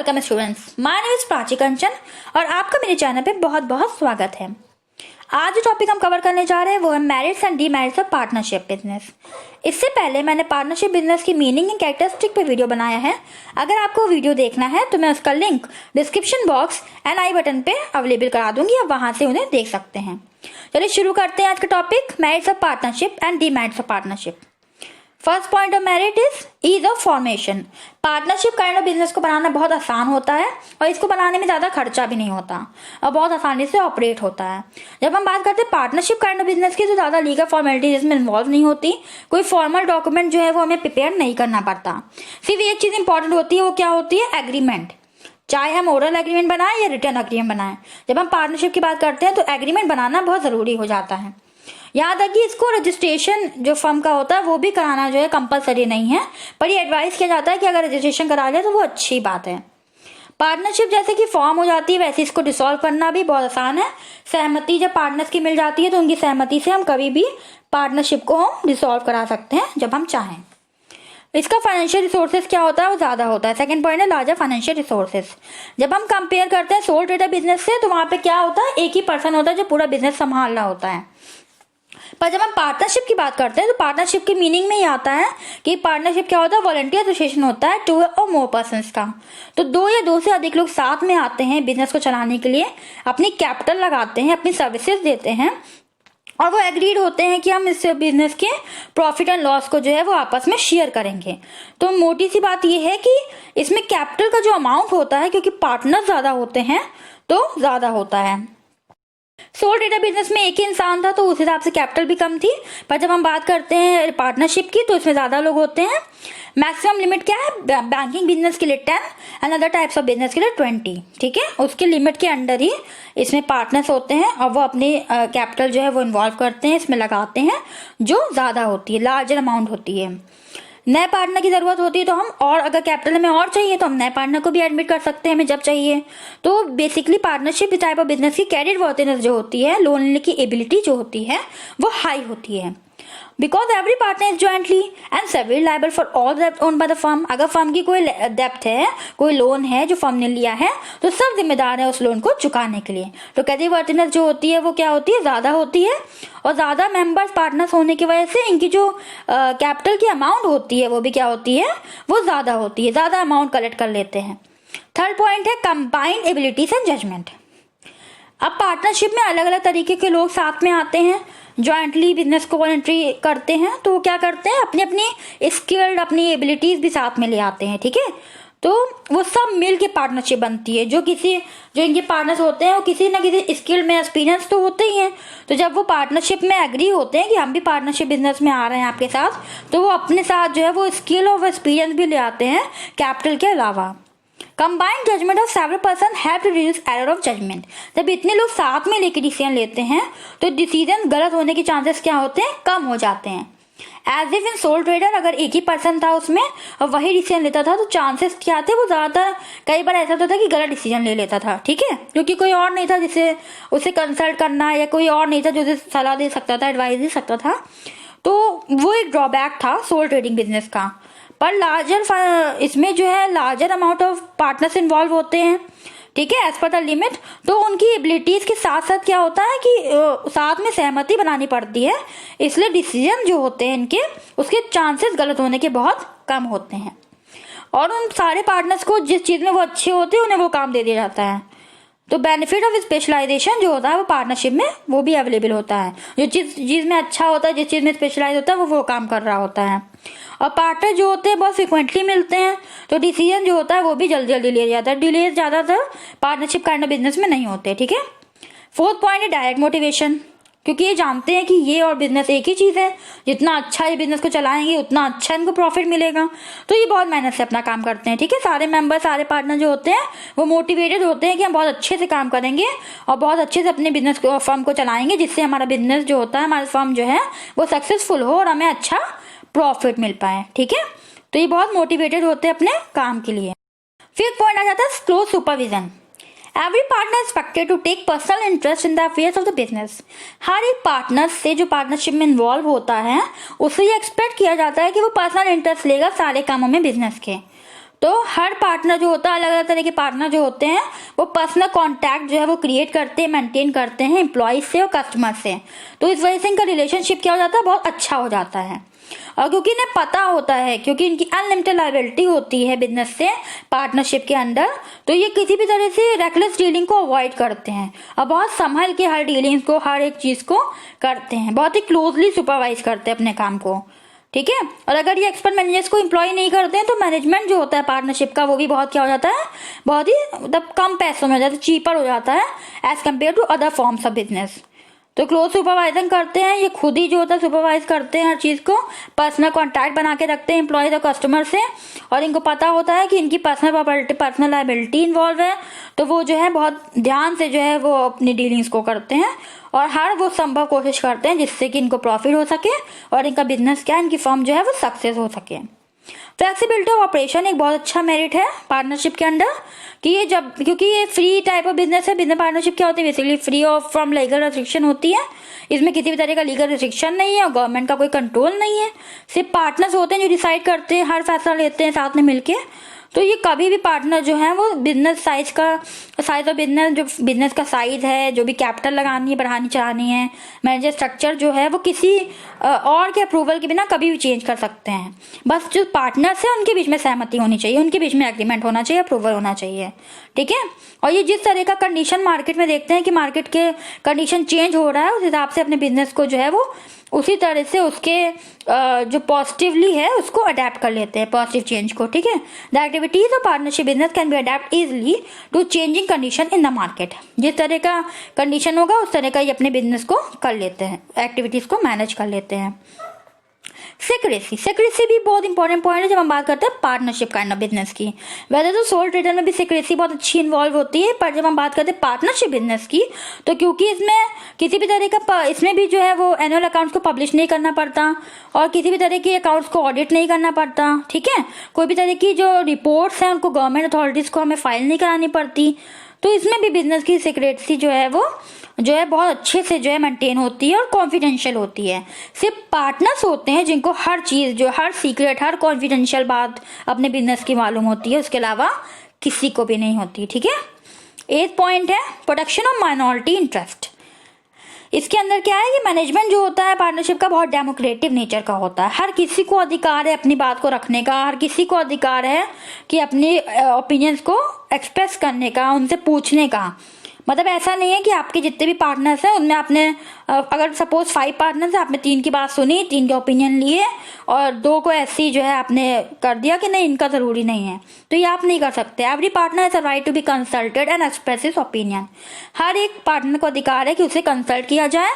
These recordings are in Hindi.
Welcome students, my name is Prachi Kanchan और आपका मेरे चैनल पे बहुत बहुत स्वागत है। आज जो टॉपिक हम कवर करने जा रहे हैं वो है merits and demerits of partnership business. इससे पहले मैंने पार्टनरशिप बिजनेस की मीनिंग एंड कैरेक्टरिस्टिक पे वीडियो बनाया है। अगर आपको वीडियो देखना है तो मैं उसका link description box and I button पे अवेलेबल करा दूंगी, आप वहां से उन्हें देख सकते हैं। चलिए शुरू करते हैं आज का topic, merits of partnership and demerits of partnership. First point of merit is ease of formation. Partnership kind of business को बनाना बहुत आसान होता है और इसको बनाने में ज्यादा खर्चा भी नहीं होता और बहुत आसानी से ऑपरेट होता है। जब हम बात करते हैं पार्टनरशिप काइंड ऑफ बिजनेस की तो ज्यादा लीगल फॉर्मेलिटीज इसमें इन्वॉल्व नहीं होती, कोई फॉर्मल डॉक्यूमेंट जो है वो हमें प्रिपेयर नहीं करना पड़ता। सिर्फ एक चीज इंपॉर्टेंट होती है, वो क्या होती है? एग्रीमेंट। चाहे हम ओरल एग्रीमेंट बनाएं या रिटर्न एग्रीमेंट बनाएं, जब हम पार्टनरशिप की बात करते हैं तो एग्रीमेंट बनाना बहुत जरूरी हो जाता है। याद है कि इसको रजिस्ट्रेशन जो फर्म का होता है वो भी कराना जो है कंपलसरी नहीं है, पर ये एडवाइस किया जाता है कि अगर रजिस्ट्रेशन करा ले तो वो अच्छी बात है। पार्टनरशिप जैसे कि फॉर्म हो जाती है वैसे इसको डिसॉल्व करना भी बहुत आसान है। सहमति जब पार्टनर्स की मिल जाती है तो उनकी सहमति से हम कभी भी पार्टनरशिप को हम डिसॉल्व करा सकते हैं जब हम चाहें। इसका फाइनेंशियल रिसोर्सेज क्या होता है? वो ज्यादा होता है। सेकंड पॉइंट है लार्जर फाइनेंशियल रिसोर्सेज। जब हम कंपेयर करते हैं सोल ट्रेडर बिजनेस से तो वहां पे क्या होता है, एक ही पर्सन होता है जो पूरा बिजनेस संभाल रहा होता है। पर जब हम पार्टनरशिप की बात करते हैं तो पार्टनरशिप की मीनिंग में ही आता है कि पार्टनरशिप क्या होता है? वॉलंटियर एसोसिएशन होता है 2 और मोर पर्संस का। तो 2 या 2 से अधिक लोग साथ में आते हैं बिजनेस को चलाने के लिए, अपनी कैपिटल लगाते हैं, अपनी सर्विसेज देते हैं और वो एग्रीड होते हैं कि हम इस बिजनेस के प्रॉफिट एंड लॉस को जो है वो आपस में शेयर करेंगे। तो मोटी सी बात ये है कि इसमें कैपिटल का जो अमाउंट होता है, क्योंकि पार्टनर ज्यादा होते हैं तो ज्यादा होता है। सोल ट्रेडर बिजनेस में एक ही इंसान था तो उस हिसाब से कैपिटल भी कम थी, पर जब हम बात करते हैं पार्टनरशिप की तो इसमें ज्यादा लोग होते हैं। मैक्सिमम लिमिट क्या है? बैंकिंग बिजनेस के लिए 10 and other types of business के लिए 20। ठीक है, उसके लिमिट के अंडर ही इसमें पार्टनर्स होते हैं और वो अपनी कैपिटल जो है वो इन्वॉल्व करते हैं, इसमें लगाते हैं जो ज्यादा होती है, लार्जर अमाउंट होती है। नए पार्टनर की जरूरत होती है तो हम, और अगर कैपिटल हमें और चाहिए तो हम नए पार्टनर को भी एडमिट कर सकते हैं हमें जब चाहिए। तो basically partnership type of business की क्रेडिट वर्थीनेस जो होती है, लोन लेने की एबिलिटी जो होती है वो हाई होती है। Because every partner is jointly and severally liable for all डेब्ट ओन्ड बाय द फर्म। अगर फर्म की कोई डेब्ट है, कोई लोन है जो फर्म ने लिया है, तो सब जिम्मेदार है उस लोन को चुकाने के लिए। तो क्रेडिट वर्थीनेस जो होती है वो क्या होती है? ज्यादा होती है और ज्यादा मेंबर्स पार्टनर्स होने की वजह से इनकी जो कैपिटल की अमाउंट होती है वो भी क्या होती है? वो ज्यादा होती है, ज्यादा अमाउंट कलेक्ट कर लेते हैं। थर्ड पॉइंट है कंबाइंड एबिलिटीज एंड जजमेंट। अब पार्टनरशिप में अलग अलग तरीके के लोग साथ में आते हैं, ज्वाइंटली बिजनेस को वॉलंटरी करते हैं, तो वो क्या करते हैं? अपनी अपनी स्किल्ड, अपनी एबिलिटीज भी साथ में ले आते हैं। ठीक है, तो वो सब मिल के पार्टनरशिप बनती है। जो इनके पार्टनर्स होते हैं वो किसी ना किसी स्किल में एक्सपीरियंस तो होते ही हैं। तो जब वो पार्टनरशिप में एग्री होते हैं कि हम भी पार्टनरशिप बिजनेस में आ रहे हैं आपके साथ, तो वो अपने साथ जो है वो स्किल और एक्सपीरियंस भी ले आते हैं कैपिटल के अलावा। Combined judgement of several person help to reduce error of judgement. जब इतने लोग साथ में लेकर डिसीजन लेते हैं तो डिसीजन गलत होने के चांसेस क्या होते हैं? कम हो जाते हैं। As if in sole trader अगर एक ही पर्सन था उसमें और वही डिसीजन लेता था तो चांसेस क्या थे? वो ज्यादातर कई बार ऐसा होता था कि गलत डिसीजन ले लेता था। ठीक है, क्योंकि कोई और नहीं था जिसे उसे कंसल्ट करना, या कोई और नहीं था जो उसे सलाह दे सकता था, एडवाइस दे सकता था। तो वो एक ड्रॉबैक था सोल ट्रेडिंग बिजनेस का। पर लार्जर इसमें जो है larger amount of partners involve होते हैं। ठीक है, एज पर द लिमिट। तो उनकी एबिलिटीज के साथ साथ क्या होता है कि साथ में सहमति बनानी पड़ती है, इसलिए डिसीजन जो होते हैं इनके, उसके चांसेस गलत होने के बहुत कम होते हैं। और उन सारे पार्टनर्स को जिस चीज में वो अच्छे होते हैं उन्हें वो काम दे दिया जाता है। तो बेनिफिट ऑफ स्पेशलाइजेशन जो होता है वो पार्टनरशिप में वो भी अवेलेबल होता है। जो जिस चीज में अच्छा होता है, जिस चीज में स्पेशलाइज होता है वो काम कर रहा होता है। और पार्टनर जो होते हैं बहुत फ्रिक्वेंटली मिलते हैं तो डिसीजन जो होता है वो भी जल्दी जल्दी लिया जाता है। डिले ज्यादातर पार्टनरशिप काइंड ऑफ बिजनेस में नहीं होते। ठीक है, फोर्थ पॉइंट है डायरेक्ट मोटिवेशन। क्योंकि ये जानते हैं कि ये और बिजनेस एक ही चीज है, जितना अच्छा ये बिजनेस को चलाएंगे उतना अच्छा इनको प्रॉफिट मिलेगा, तो ये बहुत मेहनत से अपना काम करते हैं। ठीक है, सारे मेंबर, सारे पार्टनर जो होते हैं वो मोटिवेटेड होते हैं कि हम बहुत अच्छे से काम करेंगे और बहुत अच्छे से अपने बिजनेस को, फर्म को चलाएंगे, जिससे हमारा बिजनेस जो होता है, हमारा फर्म जो है वो सक्सेसफुल हो और हमें अच्छा प्रॉफिट मिल पाए। ठीक है, तो ये बहुत मोटिवेटेड होते हैं अपने काम के लिए। फिफ्थ पॉइंट आ जाता है close supervision. Every partner expected to take personal interest in the affairs of the business. हर एक पार्टनर से जो पार्टनरशिप में इन्वॉल्व होता है उससे ये एक्सपेक्ट किया जाता है कि वो पर्सनल इंटरेस्ट लेगा सारे कामों में बिजनेस के। तो हर पार्टनर जो होता है, अलग अलग तरह के पार्टनर जो होते हैं, वो पर्सनल कांटेक्ट जो है वो क्रिएट करते हैं, मेंटेन करते हैं एम्प्लॉयज से और कस्टमर से। तो इस वजह से इनका रिलेशनशिप क्या हो जाता है, बहुत अच्छा हो जाता है। और क्योंकि इन्हें पता होता है, क्योंकि इनकी अनलिमिटेड लायबिलिटी होती है बिजनेस से पार्टनरशिप के अंडर, तो ये किसी भी तरह से रेकलेस डीलिंग को अवॉइड करते हैं और बहुत संभल के हर डीलिंग्स को, हर एक चीज को करते हैं, बहुत ही क्लोजली सुपरवाइज करते हैं अपने काम को, ठीक है। और अगर ये एक्सपर्ट मैनेजर्स को एम्प्लॉय नहीं करते हैं तो मैनेजमेंट जो होता है पार्टनरशिप का, वो भी बहुत क्या हो जाता है, बहुत ही मतलब कम पैसों में हो जाता है, चीपर हो जाता है as compare to other forms of business. तो क्लोज सुपरवाइजिंग करते हैं, ये खुद ही जो होता है सुपरवाइज करते हैं हर चीज़ को, पर्सनल कॉन्टैक्ट बना के रखते हैं एम्प्लॉयज और कस्टमर से, और इनको पता होता है कि इनकी personal property, personal liability involve है, तो वो जो है बहुत ध्यान से जो है वो अपनी डीलिंग्स को करते हैं और हर वो संभव कोशिश करते हैं जिससे कि इनको प्रॉफिट हो सके और इनका बिजनेस क्या, इनकी फर्म जो है वो सक्सेस हो सके। फ्लेक्सिबिलिटी ऑफ ऑपरेशन एक बहुत अच्छा मेरिट है पार्टनरशिप के अंडर, कि ये जब, क्योंकि ये फ्री टाइप ऑफ बिजनेस है, बिजनेस पार्टनरशिप क्या होती है, basically free of from legal restriction होती है। इसमें किसी भी तरह का लीगल रिस्ट्रिक्शन नहीं है और गवर्नमेंट का कोई कंट्रोल नहीं है, सिर्फ पार्टनर्स होते हैं जो डिसाइड करते हैं, हर फैसला लेते हैं साथ में मिलके। तो ये कभी भी पार्टनर जो है वो बिजनेस साइज ऑफ बिजनेस, जो बिजनेस का साइज है, जो भी कैपिटल लगानी है, बढ़ानी चढ़ानी है, मैनेजर स्ट्रक्चर जो है वो किसी और के अप्रूवल के बिना कभी भी चेंज कर सकते हैं। बस जो पार्टनर्स है उनके बीच में सहमति होनी चाहिए, उनके बीच में एग्रीमेंट होना चाहिए, अप्रूवल होना चाहिए, ठीक है। और ये जिस तरह का कंडीशन मार्केट में देखते हैं कि मार्केट के कंडीशन चेंज हो रहा है, उस हिसाब से अपने बिजनेस को जो है वो उसी तरह से उसके जो पॉजिटिवली है उसको अडेप्ट कर लेते हैं, पॉजिटिव चेंज को, ठीक है। The activities of partnership business can be adept easily to changing condition in the market. जिस तरह का कंडीशन होगा उस तरह का ये अपने बिजनेस को कर लेते हैं, एक्टिविटीज को मैनेज कर लेते हैं। सिक्रेसी भी बहुत इंपॉर्टेंट पॉइंट है जब हम बात करते हैं पार्टनरशिप काइंड ऑफ बिजनेस की। वैसे तो सोल ट्रेडर में भी सिक्रेसी बहुत अच्छी इन्वॉल्व होती है, पर जब हम बात करते हैं पार्टनरशिप बिजनेस की, तो क्योंकि इसमें किसी भी तरह का, इसमें भी जो है वो एनुअल अकाउंट्स को पब्लिश नहीं करना पड़ता और किसी भी तरह की अकाउंट्स को ऑडिट नहीं करना पड़ता, ठीक है। कोई भी तरह की जो रिपोर्ट्स हैं उनको गवर्नमेंट अथॉरिटीज को हमें फाइल नहीं करानी पड़ती। तो इसमें भी बिजनेस की सिक्रेसी जो है वो जो है बहुत अच्छे से जो है मेंटेन होती है और कॉन्फिडेंशियल होती है। सिर्फ पार्टनर्स होते हैं जिनको हर चीज़, जो हर सीक्रेट, हर कॉन्फिडेंशियल बात अपने बिजनेस की मालूम होती है, उसके अलावा किसी को भी नहीं होती, ठीक है। 8th पॉइंट है प्रोटेक्शन ऑफ माइनॉरिटी इंटरेस्ट। इसके अंदर क्या है कि मैनेजमेंट जो होता है पार्टनरशिप का बहुत डेमोक्रेटिव नेचर का होता है। हर किसी को अधिकार है अपनी बात को रखने का, हर किसी को अधिकार है कि अपनी ओपिनियंस को एक्सप्रेस करने का, उनसे पूछने का। मतलब ऐसा नहीं है कि आपके जितने भी पार्टनर्स हैं उनमें आपने अगर सपोज 5 पार्टनर्स हैं, आपने 3 की बात सुनी, 3 के ओपिनियन लिए और 2 को ऐसी जो है आपने कर दिया कि नहीं इनका ज़रूरी नहीं है, तो ये आप नहीं कर सकते। Every partner has a right to be consulted and express his opinion. हर एक पार्टनर को अधिकार है कि उसे कंसल्ट किया जाए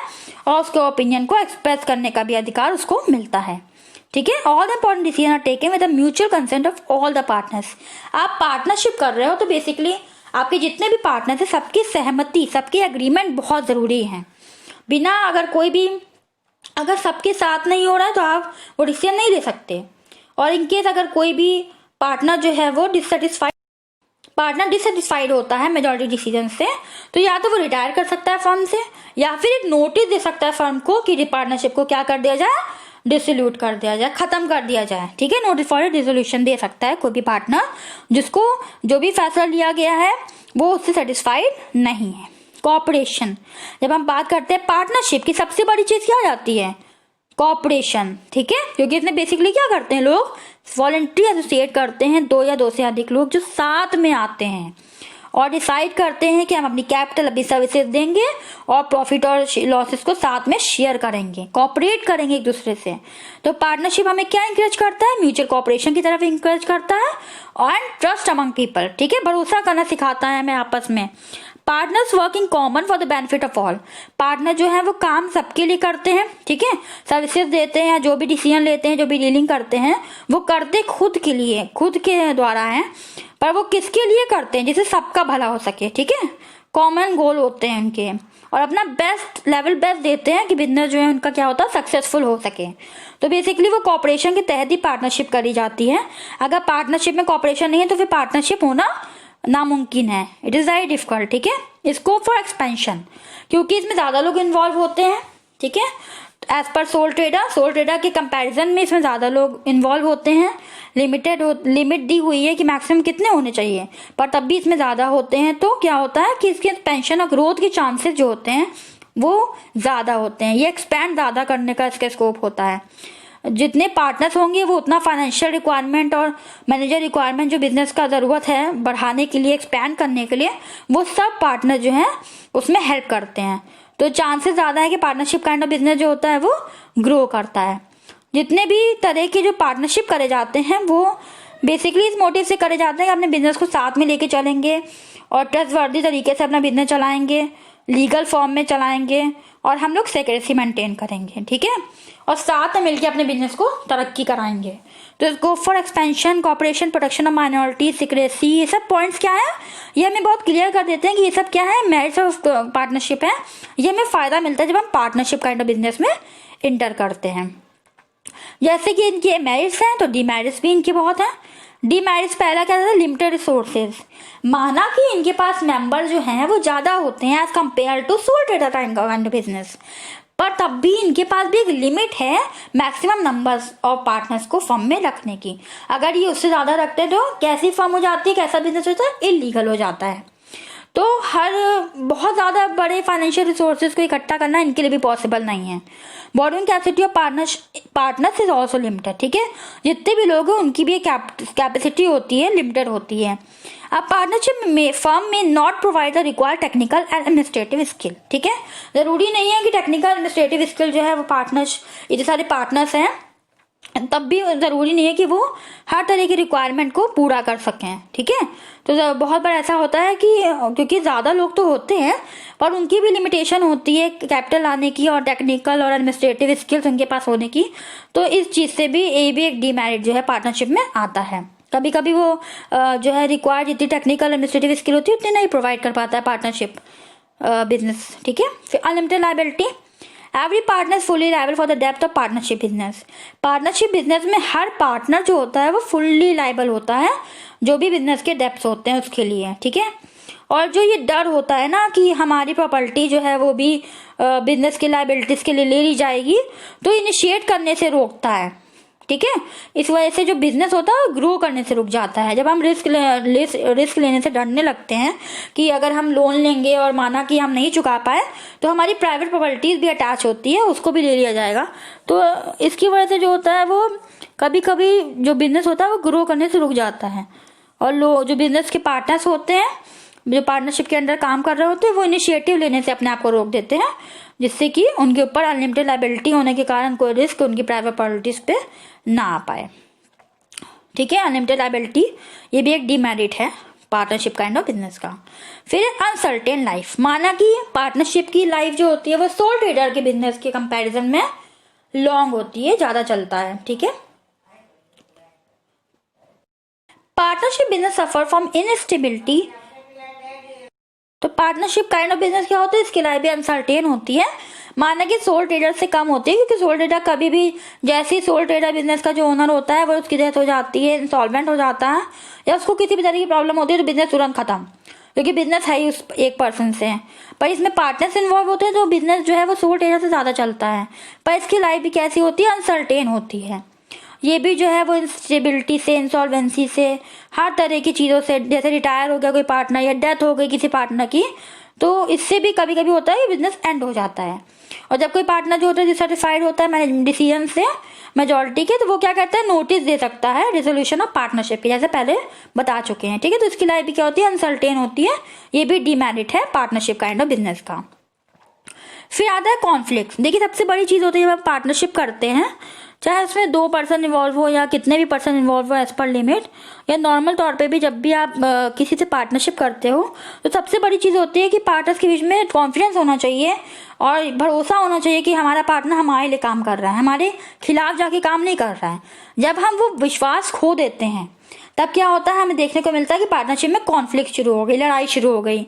और उसके ओपिनियन को एक्सप्रेस करने का भी अधिकार उसको मिलता है, ठीक है। All the important decision are taken with the mutual consent of all the partners. आप पार्टनरशिप कर रहे हो तो बेसिकली आपके जितने भी पार्टनर हैं सबकी सहमति, सबके एग्रीमेंट बहुत ज़रूरी है। बिना अगर सबके साथ नहीं हो रहा है तो आप वो डिसीजन नहीं ले सकते। और इनकेस अगर कोई भी पार्टनर जो है वो डिससेटिस्फाइड होता है मेजॉरिटी डिसीजन से, तो या तो वो रिटायर कर सकता है फर्म से या फिर एक नोटिस दे सकता है फर्म को कि पार्टनरशिप को क्या कर दिया जाए, डिसोल्यूट कर दिया जाए, खत्म कर दिया जाए, ठीक है। नोटिस फॉर डिसोल्यूशन दे सकता है कोई भी पार्टनर जिसको जो भी फैसला लिया गया है वो उससे सेटिस्फाइड नहीं है। कॉपरेशन, जब हम बात करते हैं पार्टनरशिप की सबसे बड़ी चीज क्या जाती है, कॉपरेशन, ठीक है। क्योंकि इसमें बेसिकली क्या करते हैं लोग, वॉलंटरी एसोसिएट करते हैं 2 या 2 से अधिक लोग जो साथ में आते हैं और डिसाइड करते हैं कि हम अपनी कैपिटल, अपनी सर्विसेज देंगे और प्रॉफिट और लॉसेस को साथ में शेयर करेंगे, कॉपरेट करेंगे एक दूसरे से। तो पार्टनरशिप हमें क्या इंकरेज करता है, म्यूचुअल कॉपरेशन की तरफ इंकरेज करता है और ट्रस्ट अमंग पीपल, ठीक है, भरोसा करना सिखाता है हमें आपस में। Partners working common for the benefit of all. Partner जो है वो काम सबके लिए करते हैं, ठीक है, सर्विसेज देते हैं या जो भी डिसीजन लेते हैं, जो भी डीलिंग करते हैं वो करते खुद के लिए, खुद के द्वारा है, पर वो किसके लिए करते हैं, जिससे सबका भला हो सके, ठीक है। कॉमन गोल होते हैं उनके और अपना बेस्ट देते हैं कि बिजनेस जो है उनका क्या होता है, सक्सेसफुल हो सके। तो बेसिकली वो कॉपरेशन के तहत ही पार्टनरशिप करी जाती है। अगर पार्टनरशिप में कॉपरेशन नहीं है तो फिर पार्टनरशिप होना नामुमकिन है, इट इज़ वेरी डिफिकल्ट, ठीक है। स्कोप फॉर एक्सपेंशन, क्योंकि इसमें ज़्यादा लोग इन्वॉल्व होते हैं, ठीक है, एज पर सोल ट्रेडर के कंपैरिजन में इसमें ज़्यादा लोग इन्वॉल्व होते हैं। लिमिट दी हुई है कि मैक्सिमम कितने होने चाहिए, पर तब भी इसमें ज़्यादा होते हैं। तो क्या होता है कि इसके एक्सपेंशन और ग्रोथ के चांसेस जो होते हैं वो ज़्यादा होते हैं। ये एक्सपैंड ज़्यादा करने का इसका स्कोप होता है। जितने पार्टनर्स होंगे वो उतना फाइनेंशियल रिक्वायरमेंट और मैनेजर रिक्वायरमेंट जो बिजनेस का ज़रूरत है बढ़ाने के लिए, एक्सपैंड करने के लिए, वो सब पार्टनर जो हैं उसमें हेल्प करते हैं। तो चांसेस ज़्यादा है कि पार्टनरशिप काइंड ऑफ बिजनेस जो होता है वो ग्रो करता है। जितने भी तरह के जो पार्टनरशिप करे जाते हैं वो बेसिकली इस मोटिव से करे जाते हैं कि अपने बिजनेस को साथ में लेके चलेंगे और ट्रस्टवर्दी तरीके से अपना बिजनेस चलाएंगे, लीगल फॉर्म में चलाएंगे और हम लोग सेक्रेसी मेंटेन करेंगे, ठीक है, और साथ में मिलकर अपने बिजनेस को तरक्की कराएंगे। तो scope for expansion, cooperation, protection of minority, secrecy, ये सब पॉइंट्स क्या है, ये हमें बहुत क्लियर कर देते हैं कि ये सब क्या है, मेरिट्स ऑफ पार्टनरशिप है। ये हमें फायदा मिलता है जब हम पार्टनरशिप काइंड ऑफ बिजनेस में इंटर करते हैं। जैसे कि इनके मेरिट्स हैं तो डीमेरिट्स भी इनके बहुत हैं। डीमेरिट्स पहला क्या था, लिमिटेड रिसोर्सेज। माना कि इनके पास मेंबर जो हैं वो ज़्यादा होते हैं as compare to sole trader kind of business, पर तब भी इनके पास भी एक लिमिट है मैक्सिमम नंबर्स ऑफ पार्टनर्स को फर्म में रखने की। अगर ये उससे ज़्यादा रखते तो कैसी फर्म हो जाती है, कैसा बिजनेस होता है, इलीगल हो जाता है। तो हर बहुत ज़्यादा बड़े फाइनेंशियल रिसोर्सेज को इकट्ठा करना इनके लिए भी पॉसिबल नहीं है। Borrowing capacity of partners is also limited, ठीक है, जितने भी लोग हैं उनकी भी एक कैपेसिटी होती है, लिमिटेड होती है। अब पार्टनरशिप में फर्म में not provide the required technical and administrative skill, ठीक है, जरूरी नहीं है कि टेक्निकल एडमिनिस्ट्रेटिव स्किल जो है वो पार्टनर्स, इतने सारे पार्टनर्स हैं तब भी जरूरी नहीं है कि वो हर तरह की रिक्वायरमेंट को पूरा कर सकें, ठीक है। तो बहुत बार ऐसा होता है कि क्योंकि ज़्यादा लोग तो होते हैं पर उनकी भी लिमिटेशन होती है कैपिटल लाने की और टेक्निकल और एडमिनिस्ट्रेटिव स्किल्स उनके पास होने की। तो इस चीज़ से भी ये भी एक डीमेरिट जो है पार्टनरशिप में आता है। कभी कभी वो जो है रिक्वायर्ड जितनी टेक्निकल एडमिनिस्ट्रेटिव स्किल होती है उतनी नहीं प्रोवाइड कर पाता है पार्टनरशिप बिजनेस, ठीक है। फिर unlimited liability, every partner fully liable for the depth of partnership business. Partnership business में हर पार्टनर जो होता है वो फुल्ली लायबल होता है जो भी बिजनेस के डेप्थ होते हैं उसके लिए, ठीक है। और जो ये डर होता है ना कि हमारी प्रॉपर्टी जो है वो भी बिजनेस की लायबिलिटीज के लिए ले ली जाएगी, तो इनिशिएट करने से रोकता है, ठीक है। इस वजह से जो बिजनेस होता है वो ग्रो करने से रुक जाता है। जब हम रिस्क लेने से डरने लगते हैं कि अगर हम लोन लेंगे और माना कि हम नहीं चुका पाए तो हमारी प्राइवेट प्रॉपर्टीज भी अटैच होती है, उसको भी ले लिया जाएगा। तो इसकी वजह से जो होता है वो कभी कभी जो बिजनेस होता है वो ग्रो करने से रुक जाता है। और जो बिजनेस के पार्टनर्स होते हैं, जो पार्टनरशिप के अंदर काम कर रहे होते हैं, वो इनिशिएटिव लेने से अपने आप को रोक देते हैं, जिससे कि उनके ऊपर अनलिमिटेड लायबिलिटी होने के कारण कोई रिस्क उनकी प्राइवेट प्रॉपर्टीज पे ना आ पाए, ठीक है। अनलिमिटेड लायबिलिटी ये भी एक डीमेरिट है पार्टनरशिप काइंड ऑफ बिजनेस का। फिर अनसर्टेन लाइफ, माना कि पार्टनरशिप की लाइफ जो होती है वो सोल ट्रेडर के बिजनेस के कंपैरिजन में लॉन्ग होती है, ज्यादा चलता है, ठीक है। Partnership business suffer from instability, तो पार्टनरशिप काइंड ऑफ बिजनेस क्या होता है, इसकी लाइफ भी अनसर्टेन होती है। माना कि सोल ट्रेडर से कम होती है, क्योंकि सोल ट्रेडर कभी भी, जैसे ही सोल ट्रेडर बिजनेस का जो ओनर होता है वो उसकी डेथ हो जाती है, इंसॉल्वेंट हो जाता है या उसको किसी भी तरह की प्रॉब्लम होती है तो बिजनेस तुरंत खत्म, क्योंकि बिजनेस है ही उस एक पर्सन से। पर इसमें पार्टनर्स इन्वॉल्व होते हैं तो बिजनेस जो है वो सोल ट्रेडर से ज़्यादा चलता है, पर इसकी लाइफ भी कैसी होती है, अनसर्टेन होती है। ये भी जो है वो इंस्टेबिलिटी से, इंसॉल्वेंसी से, हर तरह की चीज़ों से, जैसे रिटायर हो गया कोई पार्टनर या डेथ हो गई किसी पार्टनर की, तो इससे भी कभी कभी होता है कि बिजनेस एंड हो जाता है। और जब कोई पार्टनर जो होता है डिससेटिस्फाइड होता है मैनेजमेंट डिसीजन से मेजॉरिटी के, तो वो क्या करता है, नोटिस दे सकता है रिजोल्यूशन ऑफ पार्टनरशिप की, जैसे पहले बता चुके हैं, ठीक है। तो इसकी लाइफ भी क्या होती है, अनसर्टेन होती है। ये भी डीमेरिट है पार्टनरशिप काइंड ऑफ बिजनेस का। फिर आता है कॉन्फ्लिक्ट। देखिए सबसे बड़ी चीज़ होती है जब आप पार्टनरशिप करते हैं, चाहे उसमें 2 पर्सन इन्वॉल्व हो या कितने भी पर्सन इन्वॉल्व हो एज पर लिमिट, या नॉर्मल तौर पे भी जब भी आप किसी से पार्टनरशिप करते हो तो सबसे बड़ी चीज़ होती है कि पार्टनर्स के बीच में कॉन्फिडेंस होना चाहिए और भरोसा होना चाहिए कि हमारा पार्टनर हमारे लिए काम कर रहा है, हमारे खिलाफ जाके काम नहीं कर रहा है। जब हम वो विश्वास खो देते हैं तब क्या होता है, हमें देखने को मिलता है कि पार्टनरशिप में कॉन्फ्लिक्ट शुरू हो गई, लड़ाई शुरू हो गई।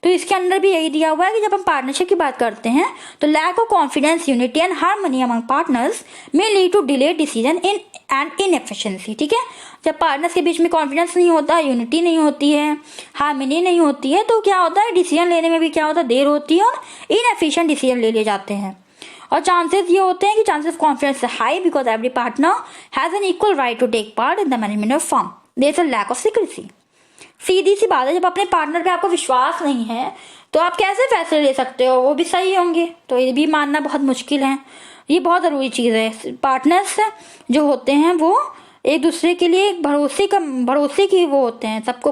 तो इसके अंदर भी यही दिया हुआ है कि जब हम पार्टनरशिप की बात करते हैं तो lack of confidence, unity and harmony among partners में lead to delay decision in and inefficiency, ठीक है। जब पार्टनर्स के बीच में कॉन्फिडेंस नहीं होता, यूनिटी नहीं होती है, हार्मनी नहीं होती है, तो क्या होता है, डिसीजन लेने में भी क्या होता है, देर होती है और इनएफिशिएंट डिसीजन ले लिए जाते हैं। और चांसेस ये होते हैं कि chances confidence high because every partner has an equal right to take part in the management of firm, there is a lack of secrecy. सीधी सी बात है, जब अपने पार्टनर पे आपको विश्वास नहीं है तो आप कैसे फैसले ले सकते हो, वो भी सही होंगे? तो ये भी मानना बहुत मुश्किल है। ये बहुत ज़रूरी चीज़ है। पार्टनर्स जो होते हैं वो एक दूसरे के लिए भरोसे की वो होते हैं, सबको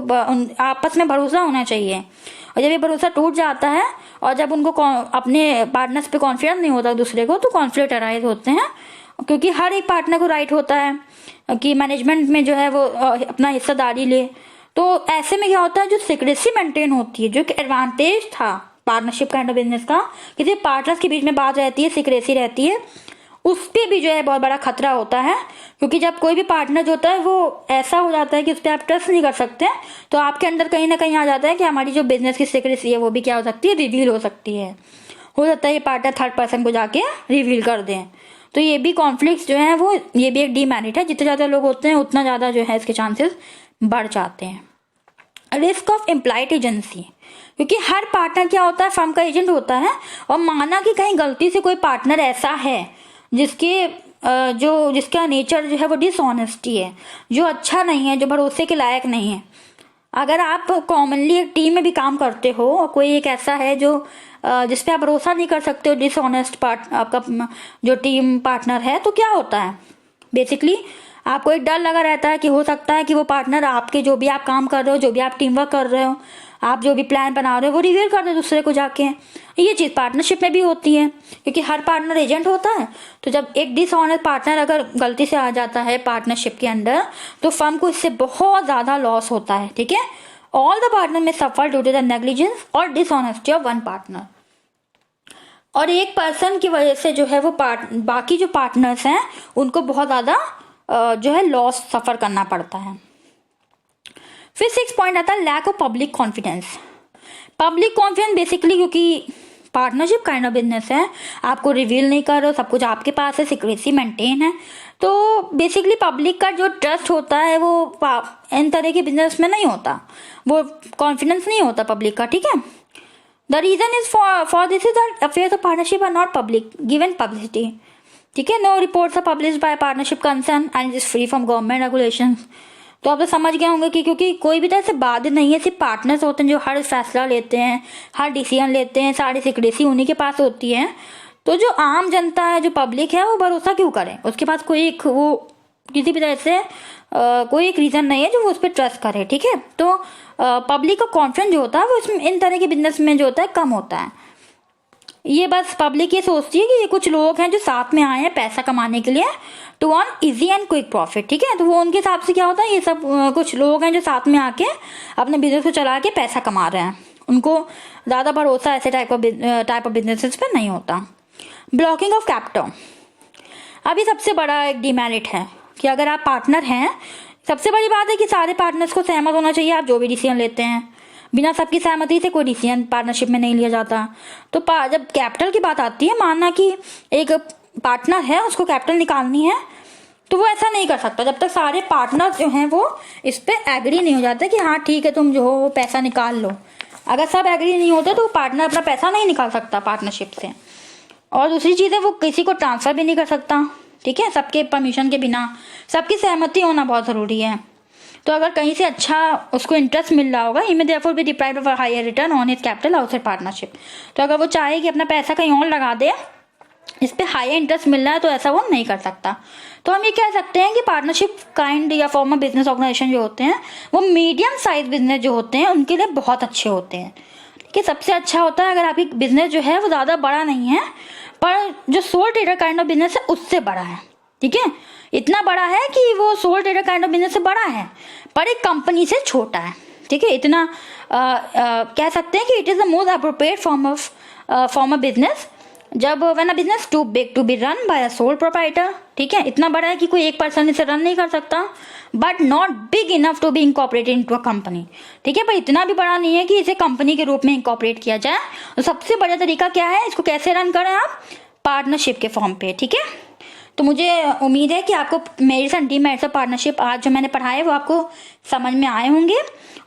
आपस में भरोसा होना चाहिए। और जब ये भरोसा टूट जाता है और जब उनको अपने पार्टनर्स पे कॉन्फिडेंस नहीं होता दूसरे को, तो कॉन्फ्लिक्ट अराइज होते हैं, क्योंकि हर एक पार्टनर को राइट होता है कि मैनेजमेंट में जो है वो अपना हिस्सेदारी ले। तो ऐसे में क्या होता है, जो सीक्रेसी मेंटेन होती है, जो कि एडवांटेज था पार्टनरशिप काइंड ऑफ बिजनेस का, किसी पार्टनर्स के बीच में बात रहती है, सीक्रेसी रहती है, उस पर भी जो है बहुत बड़ा खतरा होता है। क्योंकि जब कोई भी पार्टनर जो होता है वो ऐसा हो जाता है कि उस पर आप ट्रस्ट नहीं कर सकते, तो आपके अंदर कहीं ना कहीं आ जाता है कि हमारी जो बिजनेस की सीक्रेसी है वो भी क्या हो सकती है, रिवील हो सकती है। हो सकता है ये पार्टनर थर्ड पर्सन को जाके रिवील कर दें। तो ये भी कॉन्फ्लिक्ट जो है वो, ये भी एक डीमेरिट है। जितने ज़्यादा लोग होते हैं उतना ज़्यादा जो है इसके चांसेस बढ़ जाते हैं। रिस्क ऑफ इम्प्लाइड एजेंसी, क्योंकि हर पार्टनर क्या होता है, फर्म का एजेंट होता है। और माना कि कहीं गलती से कोई पार्टनर ऐसा है जिसका नेचर जो है वो डिसऑनेस्टी है, जो अच्छा नहीं है, जो भरोसे के लायक नहीं है। अगर आप कॉमनली एक टीम में भी काम करते हो और कोई एक ऐसा है जो जिस पे आप भरोसा नहीं कर सकते हो, डिसऑनेस्ट आपका जो टीम पार्टनर है, तो क्या होता है, बेसिकली आपको एक डर लगा रहता है कि हो सकता है कि वो पार्टनर आपके जो भी आप काम कर रहे हो, जो भी आप टीम वर्क कर रहे हो, आप जो भी प्लान बना रहे हो, वो रिवील कर दे दूसरे को जाके। ये चीज़ पार्टनरशिप में भी होती है, क्योंकि हर पार्टनर एजेंट होता है। तो जब एक डिसऑनेस्ट पार्टनर अगर गलती से आ जाता है पार्टनरशिप के अंदर, तो फर्म को इससे बहुत ज़्यादा लॉस होता है। ठीक है, all the partner may suffer due to the negligence और डिसऑनेस्टी ऑफ वन पार्टनर। और एक पर्सन की वजह से जो है वो बाकी जो पार्टनर्स हैं उनको बहुत ज़्यादा जो है लॉस सफ़र करना पड़ता है। फिर 6 पॉइंट आता है lack of public confidence. Public confidence basically, क्योंकि पार्टनरशिप काइंड ऑफ बिजनेस है, आपको रिवील नहीं कर रहे हो, सब कुछ आपके पास है, सिक्रेसी मेंटेन है, तो बेसिकली पब्लिक का जो ट्रस्ट होता है वो इन तरह के बिजनेस में नहीं होता, वो कॉन्फिडेंस नहीं होता पब्लिक का। ठीक है, the reason is for this is that affairs of partnership are not public given publicity. ठीक है, no reports are published by partnership concern and it is free from government regulation. तो आप तो समझ गए होंगे कि क्योंकि कोई भी तरह से बाध्य नहीं है, सिर्फ पार्टनर्स होते हैं जो हर फैसला लेते हैं, हर डिसीजन लेते हैं, सारी सिक्रेसी उन्हीं के पास होती है। तो जो आम जनता है, जो पब्लिक है, वो भरोसा क्यों करे, उसके पास कोई एक वो किसी भी तरह से कोई एक रीज़न नहीं है जो वो उस पर ट्रस्ट करे। ठीक है, तो पब्लिक का कॉन्फिडेंस जो होता है वो इसमें इन तरह के बिजनेस में जो होता है कम होता है। ये बस पब्लिक ये सोचती है कि ये कुछ लोग हैं जो साथ में आए हैं पैसा कमाने के लिए, to earn easy and quick profit. ठीक है, तो वो उनके हिसाब से क्या होता है, ये सब कुछ लोग हैं जो साथ में आके अपने बिजनेस को चला के पैसा कमा रहे हैं, उनको ज़्यादा भरोसा ऐसे टाइप ऑफ बिजनेसेस पे नहीं होता। ब्लॉकिंग ऑफ कैपिटल, अभी सबसे बड़ा एक डिमेरिट है कि अगर आप पार्टनर हैं, सबसे बड़ी बात है कि सारे पार्टनर्स को सहमत होना चाहिए आप जो भी डिसीजन लेते हैं। बिना सबकी सहमति से कोई डिसीजन पार्टनरशिप में नहीं लिया जाता। तो जब कैपिटल की बात आती है, मानना कि एक पार्टनर है, उसको कैपिटल निकालनी है, तो वो ऐसा नहीं कर सकता जब तक सारे पार्टनर जो हैं वो इस पर एग्री नहीं हो जाते कि हाँ ठीक है तुम जो हो वो पैसा निकाल लो। अगर सब एग्री नहीं होते तो पार्टनर अपना पैसा नहीं निकाल सकता पार्टनरशिप से। और दूसरी चीज़ है, वो किसी को ट्रांसफ़र भी नहीं कर सकता। ठीक है, सबके परमिशन के बिना, सबकी सहमति होना बहुत ज़रूरी है। तो अगर कहीं से अच्छा उसको इंटरेस्ट मिल रहा होगा, he may therefore be deprived of a higher return on his capital outside partnership. तो अगर वो चाहे कि अपना पैसा कहीं और लगा दे, इस पे हायर इंटरेस्ट मिल रहा है, तो ऐसा वो नहीं कर सकता। तो हम ये कह सकते हैं कि पार्टनरशिप काइंड या फॉर्म ऑफ बिजनेस ऑर्गेनाइजेशन जो होते हैं वो मीडियम साइज बिजनेस जो होते हैं उनके लिए बहुत अच्छे होते हैं। ठीक है, सबसे अच्छा होता है अगर आपकी बिजनेस जो है वो ज़्यादा बड़ा नहीं है, पर जो soul trader kind of business है उससे बड़ा है। ठीक है, इतना बड़ा है कि वो soul trader kind of business से बड़ा है पर एक कंपनी से छोटा है। ठीक है, इतना कह सकते हैं कि it is the most appropriate form of business जब when a business too big to be run by a sole proprietor. ठीक है, इतना बड़ा है कि कोई एक पर्सन इसे रन नहीं कर सकता, but not big enough to be incorporated into a company. ठीक है, पर इतना भी बड़ा नहीं है कि इसे कंपनी के रूप में इनकॉर्पोरेट किया जाए। तो सबसे बड़ा तरीका क्या है, इसको कैसे रन करें आप, पार्टनरशिप के फॉर्म पे। ठीक है, तो मुझे उम्मीद है कि आपको merits and demerits of partnership आज जो मैंने पढ़ाया है वो आपको समझ में आए होंगे।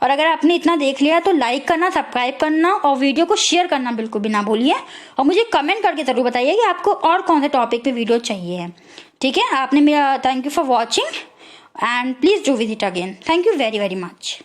और अगर आपने इतना देख लिया तो लाइक करना, सब्सक्राइब करना और वीडियो को शेयर करना बिल्कुल भी ना भूलिए। और मुझे कमेंट करके ज़रूर बताइए कि आपको और कौन से टॉपिक पे वीडियो चाहिए है। ठीक है, आपने मेरा thank you for watching and please do visit again. Thank you very very much.